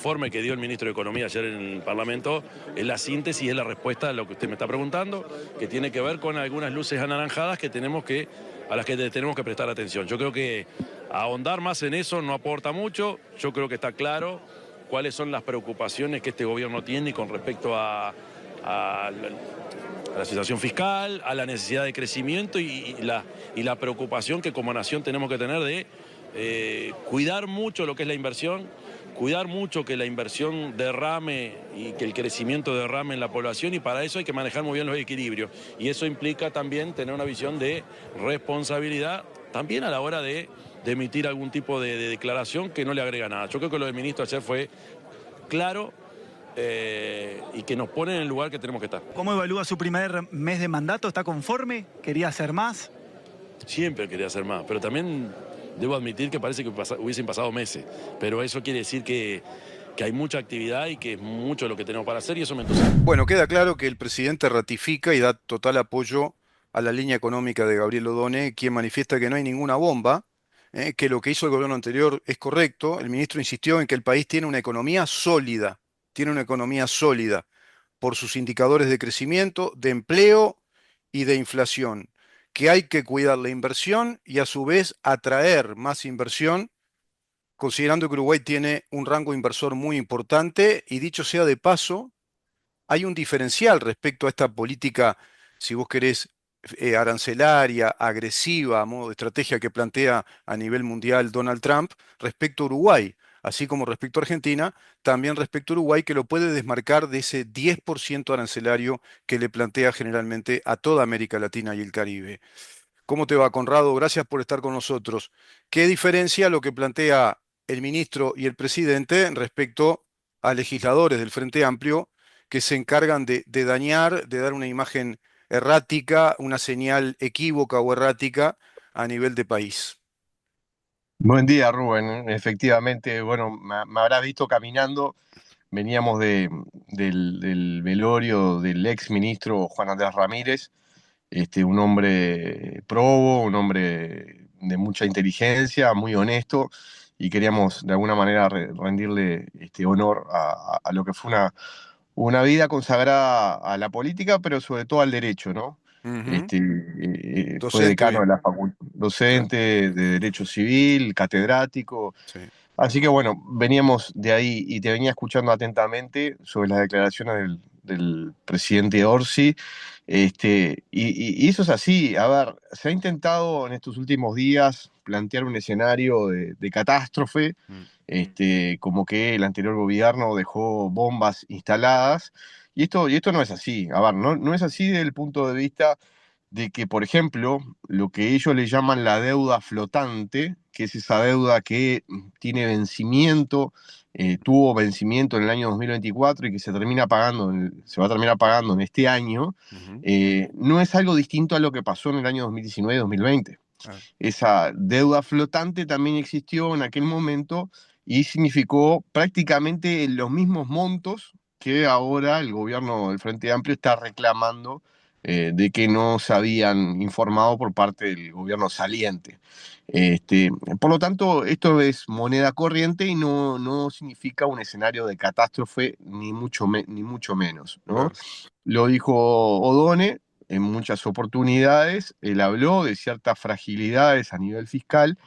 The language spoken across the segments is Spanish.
informe que dio el ministro de Economía ayer en el Parlamento es la síntesis, es la respuesta a lo que usted me está preguntando, que tiene que ver con algunas luces anaranjadas a las que tenemos que prestar atención. Yo creo que ahondar más en eso no aporta mucho. Yo creo que está claro cuáles son las preocupaciones que este gobierno tiene con respecto a la situación fiscal, a la necesidad de crecimiento y la preocupación que como nación tenemos que tener de cuidar mucho lo que es la inversión, cuidar mucho que la inversión derrame y que el crecimiento derrame en la población, y para eso hay que manejar muy bien los equilibrios. Y eso implica también tener una visión de responsabilidad, también a la hora de emitir algún tipo de declaración que no le agrega nada. Yo creo que lo del ministro ayer fue claro y que nos pone en el lugar que tenemos que estar. ¿Cómo evalúa su primer mes de mandato? ¿Está conforme? ¿Quería hacer más? Siempre quería hacer más, pero también debo admitir que parece que hubiesen pasado meses, pero eso quiere decir que hay mucha actividad y que es mucho lo que tenemos para hacer, y eso me entusiasma. Bueno, queda claro que el presidente ratifica y da total apoyo a la línea económica de Gabriel Odone, quien manifiesta que no hay ninguna bomba, que lo que hizo el gobierno anterior es correcto. El ministro insistió en que el país tiene una economía sólida por sus indicadores de crecimiento, de empleo y de inflación, que hay que cuidar la inversión y a su vez atraer más inversión, considerando que Uruguay tiene un rango inversor muy importante y, dicho sea de paso, hay un diferencial respecto a esta política, si vos querés, arancelaria, agresiva, a modo de estrategia que plantea a nivel mundial Donald Trump respecto a Uruguay, así como respecto a Argentina, también respecto a Uruguay, que lo puede desmarcar de ese 10% arancelario que le plantea generalmente a toda América Latina y el Caribe. ¿Cómo te va, Conrado? Gracias por estar con nosotros. ¿Qué diferencia lo que plantea el ministro y el presidente respecto a legisladores del Frente Amplio que se encargan de dañar, de dar una imagen errática, una señal equívoca o errática a nivel de país? Buen día, Rubén. Efectivamente, bueno, me habrás visto caminando. Veníamos del velorio del ex ministro Juan Andrés Ramírez, un hombre probo, un hombre de mucha inteligencia, muy honesto, y queríamos de alguna manera rendirle honor a lo que fue una vida consagrada a la política, pero sobre todo al derecho, ¿no? Ujú. Fue Docente, decano de la facultad, claro, docente de Derecho Civil, catedrático. sí. Así que bueno, veníamos de ahí y te venía escuchando atentamente sobre las declaraciones del presidente Orsi. Y eso es así. A ver, se ha intentado en estos últimos días plantear un escenario de catástrofe, Mm. como que el anterior gobierno dejó bombas instaladas. Y esto no es así. A ver, no es así desde el punto de vista de que, por ejemplo, lo que ellos le llaman la deuda flotante, que es esa deuda que tiene vencimiento, tuvo vencimiento en el año 2024 y que se va a terminar pagando en este año, Ujú. no es algo distinto a lo que pasó en el año 2019-2020. Claro. Esa deuda flotante también existió en aquel momento y significó prácticamente los mismos montos que ahora el gobierno del Frente Amplio está reclamando, de que no se habían informado por parte del gobierno saliente. Este, por lo tanto, esto es moneda corriente y no significa un escenario de catástrofe, ni mucho menos, ¿no? Claro. Lo dijo Odone en muchas oportunidades. Él habló de ciertas fragilidades a nivel fiscal,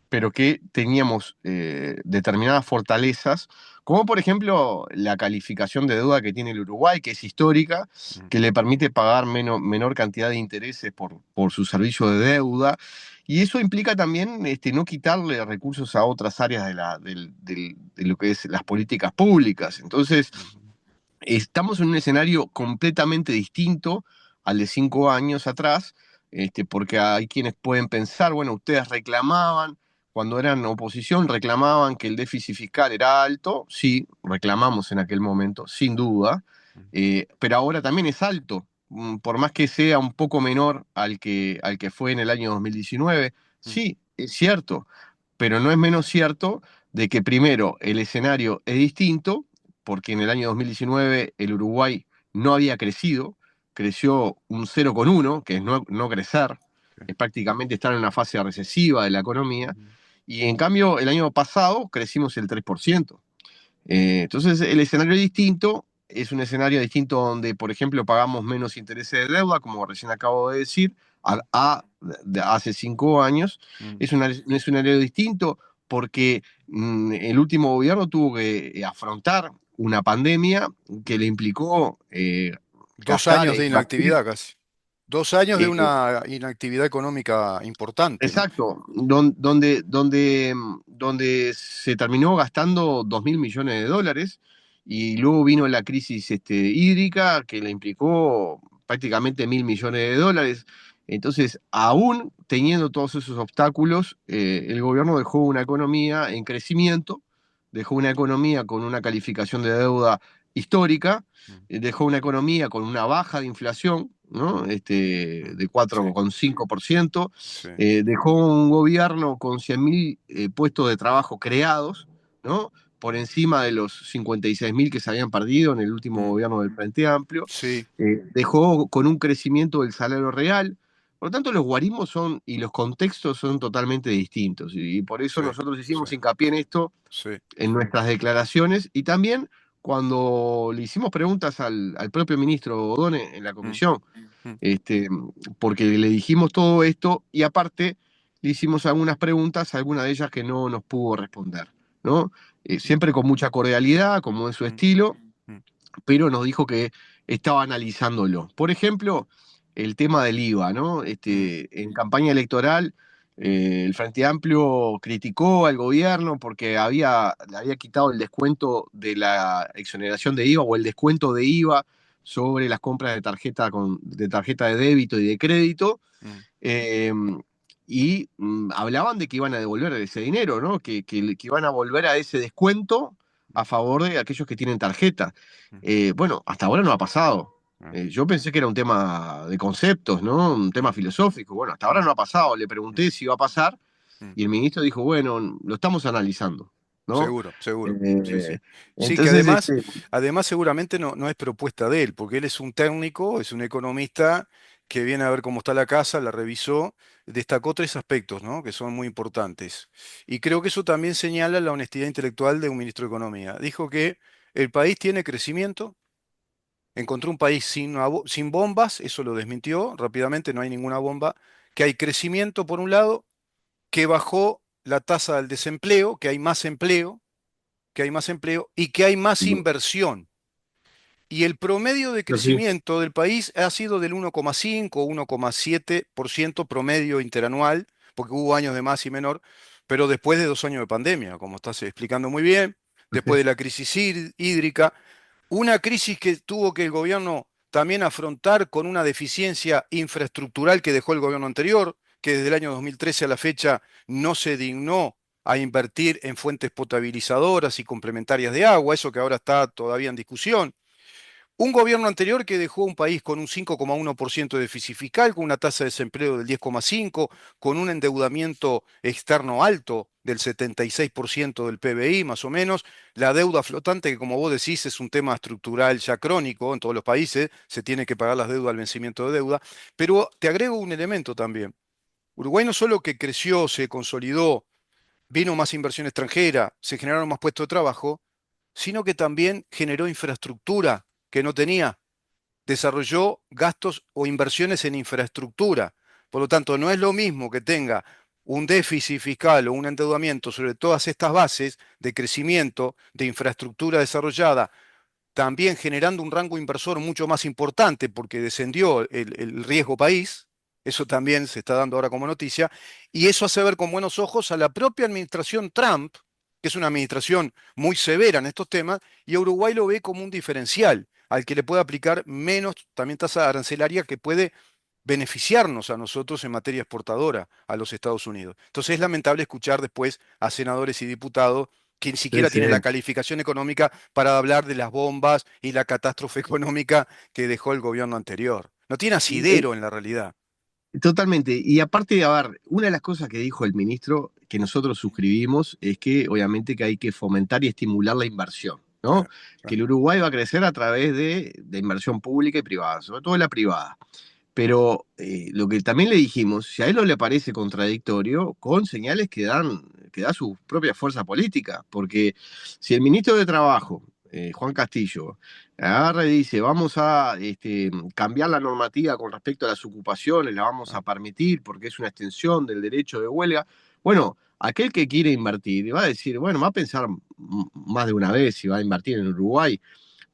pero que teníamos determinadas fortalezas, como por ejemplo la calificación de deuda que tiene el Uruguay, que es histórica, Mm. que le permite pagar menor cantidad de intereses por su servicio de deuda. Y eso implica también no quitarle recursos a otras áreas de lo que es las políticas públicas. Entonces, Ujú. estamos en un escenario completamente distinto al de 5 años atrás, porque hay quienes pueden pensar, bueno, ustedes reclamaban, cuando eran oposición, reclamaban que el déficit fiscal era alto. Sí, reclamamos en aquel momento, sin duda, pero ahora también es alto, por más que sea un poco menor al que fue en el año 2019. Mm. Sí, es cierto, pero no es menos cierto de que primero el escenario es distinto, porque en el año 2019 el Uruguay no había crecido, creció un 0,1, que es no crecer, Sí. es prácticamente estar en una fase recesiva de la economía, Ujú. y en cambio el año pasado crecimos el 3%. Entonces, el escenario es distinto, es un escenario distinto donde, por ejemplo, pagamos menos intereses de deuda, como recién acabo de decir, de hace 5 años. Mm. Es un escenario distinto porque el último gobierno tuvo que afrontar una pandemia que le implicó 2 gastar años e de invertir. inactividad casi. 2 años de eh, una inactividad económica importante, ¿no? Exacto, donde se terminó gastando 2.000 millones de dólares y luego vino la crisis hídrica que le implicó prácticamente 1.000 millones de dólares. Entonces, aún teniendo todos esos obstáculos, el gobierno dejó una economía en crecimiento, dejó una economía con una calificación de deuda histórica, Mm. dejó una economía con una baja de inflación, ¿no? Mm. De Sí, 4,5%. sí. Dejó un gobierno con 100.000 puestos de trabajo creados, ¿no? Por encima de los 56.000 que se habían perdido en el último Mm. gobierno del Frente Amplio. Sí. Dejó con un crecimiento del salario real. Por lo tanto, los guarismos y los contextos son totalmente distintos. Y por eso Sí, nosotros sí, hicimos hincapié en esto sí. en nuestras declaraciones y también cuando le hicimos preguntas al propio ministro Odone en la Mm. comisión, Mm. este, porque le dijimos todo esto y aparte le hicimos algunas preguntas, algunas de ellas que no nos pudo responder, ¿no? Siempre con mucha cordialidad, como es su Mm. estilo, Mm. pero nos dijo que estaba analizándolo. Por ejemplo, el tema del IVA, ¿no? Mm. En campaña electoral, el Frente Amplio criticó al gobierno porque le había quitado el descuento de la exoneración de IVA o el descuento de IVA sobre las compras de tarjeta de débito y de crédito. Mm. eh, Hablaban de que iban a devolver ese dinero, ¿no? Que iban a volver a ese descuento a favor de aquellos que tienen tarjeta. Mm. Bueno, hasta ahora no ha pasado. Ah. Yo pensé que era un tema de conceptos, ¿no? Un tema Mm. filosófico. Bueno, hasta ahora Mm. no ha pasado. Le Mm. pregunté si iba a pasar Mm. y el ministro dijo, bueno, lo estamos analizando, ¿no? Seguro, seguro. Sí, Eh, sí. Sí, que entonces, además seguramente no es propuesta de él, porque él es un técnico, es un economista que viene a ver cómo está la casa, la revisó, destacó 3 aspectos, ¿no? Que son muy importantes. Y creo que eso también señala la honestidad intelectual de un ministro de Economía. Dijo que el país tiene crecimiento, encontró un país sin bombas, eso lo desmintió rápidamente, no hay ninguna bomba, que hay crecimiento por un lado, que bajó la tasa del desempleo, que hay más empleo y que hay más inversión. Y el promedio de sí, crecimiento del país ha sido del 1,5 o 1,7% promedio interanual, porque hubo años de más y menor, pero después de 2 años de pandemia, como estás explicando muy bien, después de la crisis hídrica, una crisis que tuvo que el gobierno también afrontar con una deficiencia infraestructural que dejó el gobierno anterior, que desde el año 2013 a la fecha no se dignó a invertir en fuentes potabilizadoras y complementarias de agua, eso que ahora está todavía en discusión. Un gobierno anterior que dejó un país con un 5,1% de déficit fiscal, con una tasa de desempleo del 10,5%, con un endeudamiento externo alto del 76% del PBI, más o menos, la deuda flotante, que como vos decís es un tema estructural ya crónico en todos los países, se tiene que pagar las deudas al vencimiento de deuda, pero te agrego un elemento también. Uruguay no solo que creció, se consolidó, vino más inversión extranjera, se generaron más puestos de trabajo, sino que también generó infraestructura que no tenía, desarrolló gastos o inversiones en infraestructura. Por lo tanto, no es lo mismo que tenga un déficit fiscal o un endeudamiento sobre todas estas bases de crecimiento, de infraestructura desarrollada, también generando un rango inversor mucho más importante porque descendió el riesgo país. Eso también se está dando ahora como noticia. Y eso hace ver con buenos ojos a la propia administración Trump, que es una administración muy severa en estos temas, y a Uruguay lo ve como un diferencial al que le puede aplicar menos también tasa arancelaria que puede beneficiarnos a nosotros en materia exportadora a los Estados Unidos. Entonces es lamentable escuchar después a senadores y diputados que ni sí, siquiera sí. tienen la calificación económica para hablar de las bombas y la catástrofe económica que dejó el gobierno anterior. No tiene asidero en la realidad. Totalmente. Y aparte, a ver, una de las cosas que dijo el ministro que nosotros suscribimos es que obviamente que hay que fomentar y estimular la inversión, ¿no? Que el Uruguay va a crecer a través de inversión pública y privada, sobre todo la privada. Pero lo que también le dijimos, si a él no le parece contradictorio, con señales que dan te da su propia fuerza política, porque si el ministro de Trabajo, Juan Castillo, agarra y dice, vamos a cambiar la normativa con respecto a las ocupaciones, la vamos a permitir porque es una extensión del derecho de huelga, bueno, aquel que quiere invertir va a decir, bueno, va a pensar más de una vez si va a invertir en Uruguay,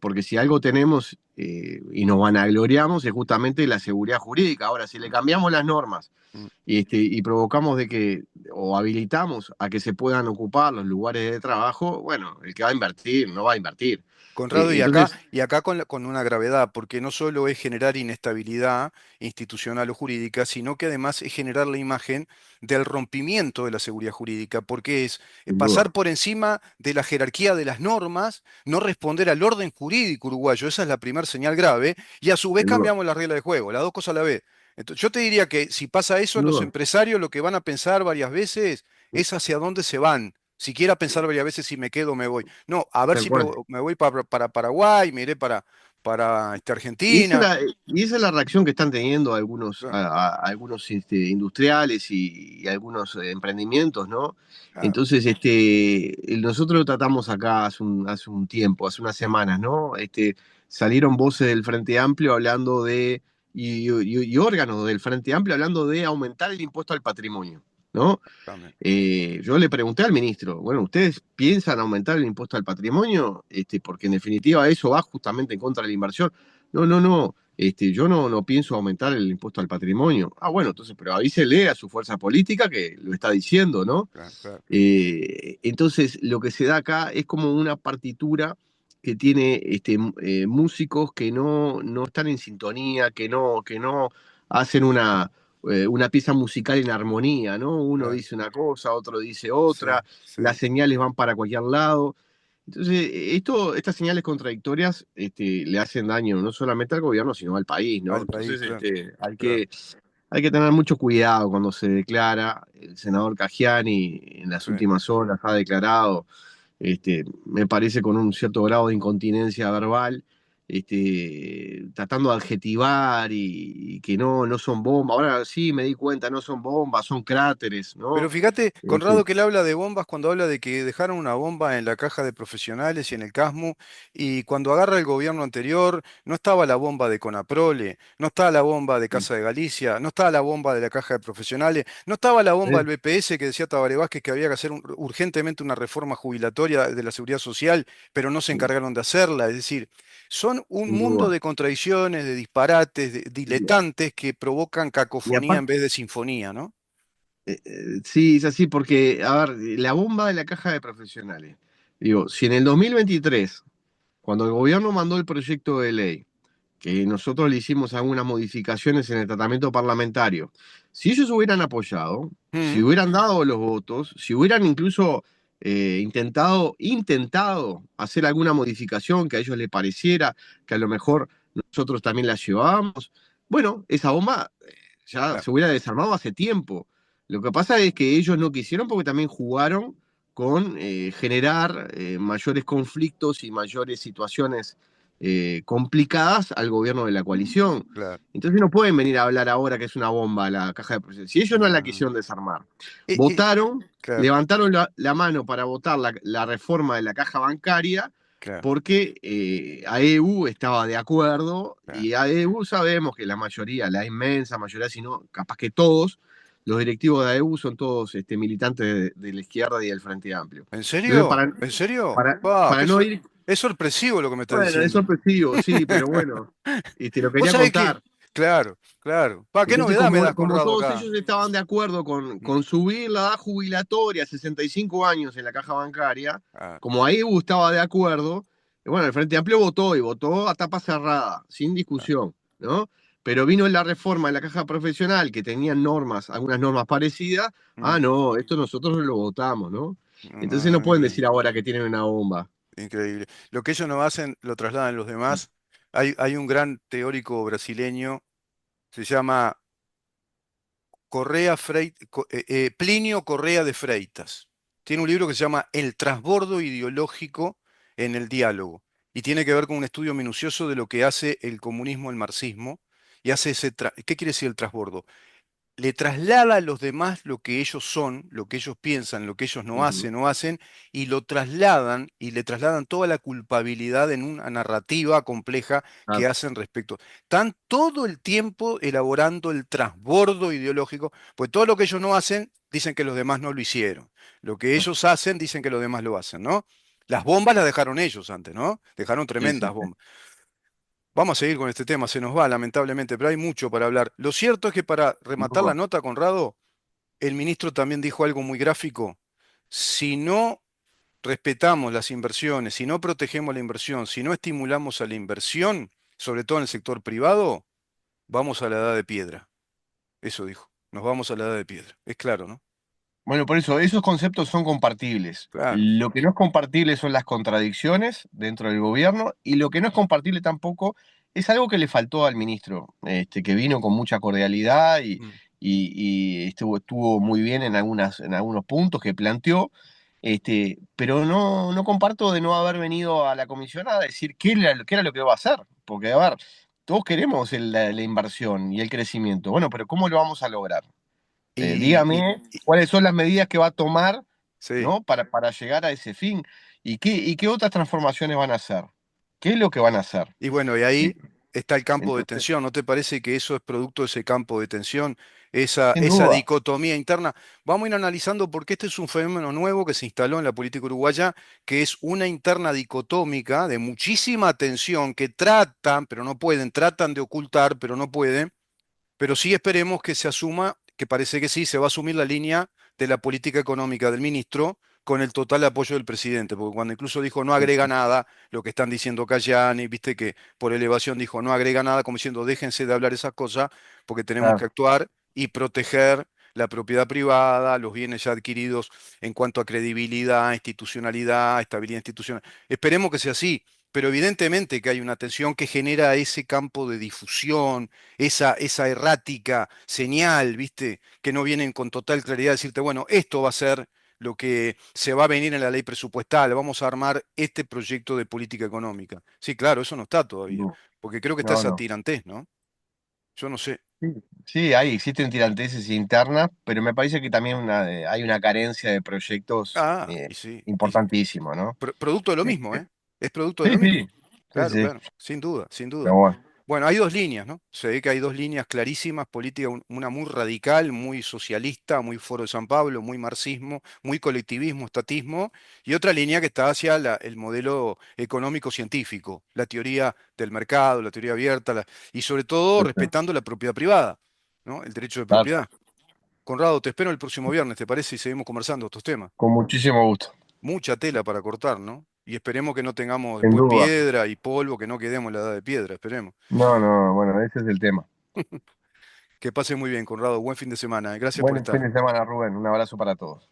porque si algo tenemos y nos vanagloriamos es justamente la seguridad jurídica. Ahora, si le cambiamos las normas y provocamos de que, o habilitamos a que se puedan ocupar los lugares de trabajo, bueno, el que va a invertir no va a invertir. Conrado, Entonces, y acá con una gravedad, porque no solo es generar inestabilidad institucional o jurídica, sino que además es generar la imagen del rompimiento de la seguridad jurídica, porque es sin pasar duda, por encima de la jerarquía de las normas, no responder al orden jurídico uruguayo, esa es la primera señal grave, y a su vez sin duda, cambiamos la regla de juego, las dos cosas a la vez. Entonces, yo te diría que si pasa eso, sin los duda, empresarios lo que van a pensar varias veces es hacia dónde se van. Siquiera pensar varias veces si me quedo o me voy. No, a ver tal si me, cual. me voy para Paraguay, me iré para Y esa, es Argentina. la, y esa es la reacción que están teniendo algunos, Claro, algunos industriales y algunos emprendimientos, ¿no? claro. Entonces, nosotros lo tratamos acá hace un tiempo, hace unas semanas, ¿no? Salieron voces del Frente Amplio hablando y órganos del Frente Amplio hablando de aumentar el impuesto al patrimonio, ¿no? Exactamente. Yo le pregunté al ministro, bueno, ¿ustedes piensan aumentar el impuesto al patrimonio? Porque en definitiva eso va justamente en contra de la inversión. No, no, no, yo no pienso aumentar el impuesto al patrimonio. Ah, bueno, entonces, pero avísele a su fuerza política que lo está diciendo, ¿no? Claro, claro. Entonces, lo que se da acá es como una partitura que tiene músicos que no están en sintonía, que no hacen una pieza musical en armonía, ¿no? Uno Claro. dice una cosa, otro dice Sí, otra, sí. las señales van para cualquier lado. Entonces, estas señales contradictorias le hacen daño no solamente al gobierno, sino al país, ¿no? Al país, Entonces, claro, hay claro. que tener mucho cuidado cuando se declara. El senador Cajiani en las Sí. últimas horas ha declarado, me parece con un cierto grado de incontinencia verbal, tratando de adjetivar y que no son bombas. Ahora sí me di cuenta, no son bombas, son cráteres, Pero ¿no? fíjate, Este, Conrado, que él habla de bombas cuando habla de que dejaron una bomba en la caja de profesionales y en el CASMU, y cuando agarra el gobierno anterior, no estaba la bomba de Conaprole, no estaba la bomba de Casa de Galicia, no estaba la bomba de la caja de profesionales, no estaba la bomba del eh, BPS que decía Tabaré Vázquez que había que hacer urgentemente una reforma jubilatoria de la seguridad social, pero no se encargaron de hacerla. Es decir, son un sin mundo duda. de contradicciones, de disparates, de diletantes que provocan Y cacofonía en aparte, vez de sinfonía, ¿no? sí, es así, porque, a ver, la bomba de la caja de profesionales. Digo, si en el 2023, cuando el gobierno mandó el proyecto de ley, que nosotros le hicimos algunas modificaciones en el tratamiento parlamentario, si ellos hubieran apoyado, si Mm. hubieran dado los votos, si hubieran incluso intentado hacer alguna modificación que a ellos les pareciera que a lo mejor nosotros también la llevábamos, bueno, esa bomba ya se hubiera desarmado hace tiempo. Lo que pasa es que ellos no quisieron porque también jugaron con generar mayores conflictos y mayores situaciones complicadas al gobierno de la coalición. Claro. Entonces no pueden venir a hablar ahora que es una bomba la caja de presión. Si ellos no la No. quisieron desarmar, Eh, eh, votaron, claro, levantaron la mano para votar la reforma de la caja bancaria claro, porque AEU estaba de acuerdo claro. y AEU sabemos que la mayoría, la inmensa mayoría, si no capaz que todos, los directivos de AEU son todos militantes de la izquierda y del Frente Amplio. ¿En Entonces, serio? ¿En serio? para, Pa, para no ir. es sorpresivo lo que me estás Bueno, es diciendo. sorpresivo, sí, pero bueno, te lo Vos quería sabés que, contar. claro, claro. Pa, qué Entonces, novedad me das, como Conrado, todos acá. ellos estaban de acuerdo Mm. con subir la edad jubilatoria a 65 años en la caja bancaria, Ah, como ahí estaba de acuerdo, bueno, el Frente Amplio votó y votó a tapa cerrada, sin ah, discusión, ¿no? Pero vino la reforma de la caja profesional que tenían normas, algunas normas parecidas. Ah, mm, no, esto nosotros no lo votamos, ¿no? Entonces no pueden increíble, decir ahora que tienen una bomba. increíble. Lo que ellos no hacen, lo trasladan los demás. Hay un gran teórico brasileño, se llama Plinio Correa de Freitas. Tiene un libro que se llama El trasbordo ideológico en el diálogo y tiene que ver con un estudio minucioso de lo que hace el comunismo, el marxismo, y hace ¿Qué quiere decir el trasbordo? le traslada a los demás lo que ellos son, lo que ellos piensan, lo que ellos Ujú. no hacen, y lo trasladan y le trasladan toda la culpabilidad en una narrativa compleja que Claro, hacen respecto. Están todo el tiempo elaborando el transbordo ideológico, pues todo lo que ellos no hacen, dicen que los demás no lo hicieron. Lo que ellos hacen, dicen que los demás lo hacen, ¿no? Las bombas las dejaron ellos antes, ¿no? Dejaron sí, sí, tremendas sí. bombas. Vamos a seguir con este tema, se nos va lamentablemente, pero hay mucho para hablar. Lo cierto es que para Sin rematar la duda. nota, Conrado, el ministro también dijo algo muy gráfico. Si no respetamos las inversiones, si no protegemos la inversión, si no estimulamos a la inversión, sobre todo en el sector privado, vamos a la edad de piedra. Eso dijo. Nos vamos a la edad de piedra. Es claro, ¿no? Bueno, por eso, esos conceptos son compartibles. Claro. Lo que no es compartible son las contradicciones dentro del gobierno y lo que no es compartible tampoco es algo que le faltó al ministro, que vino con mucha cordialidad Mm. y estuvo muy bien en algunos puntos que planteó, pero no comparto de no haber venido a la comisión a decir qué era lo que va a hacer. Porque, a ver, todos queremos la inversión y el crecimiento. Bueno, pero ¿cómo lo vamos a lograr? Dígame cuáles son las medidas que va a tomar, Sí. ¿no? Para llegar a ese fin. ¿Y qué otras transformaciones van a hacer? ¿Qué es lo que van a hacer? Y bueno, y Eh, ahí está el campo de Entonces, tensión. ¿No te parece que eso es producto de ese campo de tensión, sin esa duda. dicotomía interna? Vamos a ir analizando porque este es un fenómeno nuevo que se instaló en la política uruguaya, que es una interna dicotómica de muchísima tensión que tratan, pero no pueden, tratan de ocultar, pero no pueden. Pero sí esperemos que se asuma, que parece que sí, se va a asumir la línea de la política económica del ministro con el total apoyo del presidente, porque cuando incluso dijo no agrega nada, lo que están diciendo Cayani, viste que por elevación dijo no agrega nada, como diciendo déjense de hablar esas cosas, porque tenemos que Claro, actuar y proteger la propiedad privada, los bienes ya adquiridos en cuanto a credibilidad, institucionalidad, estabilidad institucional. Esperemos que sea así, pero evidentemente que hay una tensión que genera ese campo de difusión, esa errática señal, ¿viste? Que no vienen con total claridad a decirte, bueno, esto va a ser lo que se va a venir en la ley presupuestal, vamos a armar este proyecto de política económica. Sí, claro, eso no está todavía, no, porque creo que está no, esa no. tirantez, ¿no? Yo no sé. Sí, sí, existen tiranteses internas, pero me parece que también hay una carencia de proyectos Ah, y sí, importantísimo, ¿no? producto de lo mismo, Este, ¿eh? Es producto de sí, lo sí, mismo. sí, Claro, sí, claro, sin duda, sin duda. pero bueno, Bueno, hay dos líneas, ¿no? Se ve que hay dos líneas clarísimas políticas, una muy radical, muy socialista, muy Foro de San Pablo, muy marxismo, muy colectivismo, estatismo, y otra línea que está hacia el modelo económico científico, la teoría del mercado, la teoría abierta, y sobre todo sí, sí, respetando la propiedad privada, ¿no? El derecho de claro, propiedad. Conrado, te espero el próximo viernes, ¿te parece? Y seguimos conversando estos temas. con muchísimo gusto, Mucha tela para cortar, ¿no? Y esperemos que no tengamos sin después duda. piedra y polvo, que no quedemos en la edad de piedra, esperemos. No, no, bueno, ese es el tema. Que pase muy bien, Conrado. Buen fin de semana. Gracias por Buen fin estar. de semana, Rubén. Un abrazo para todos.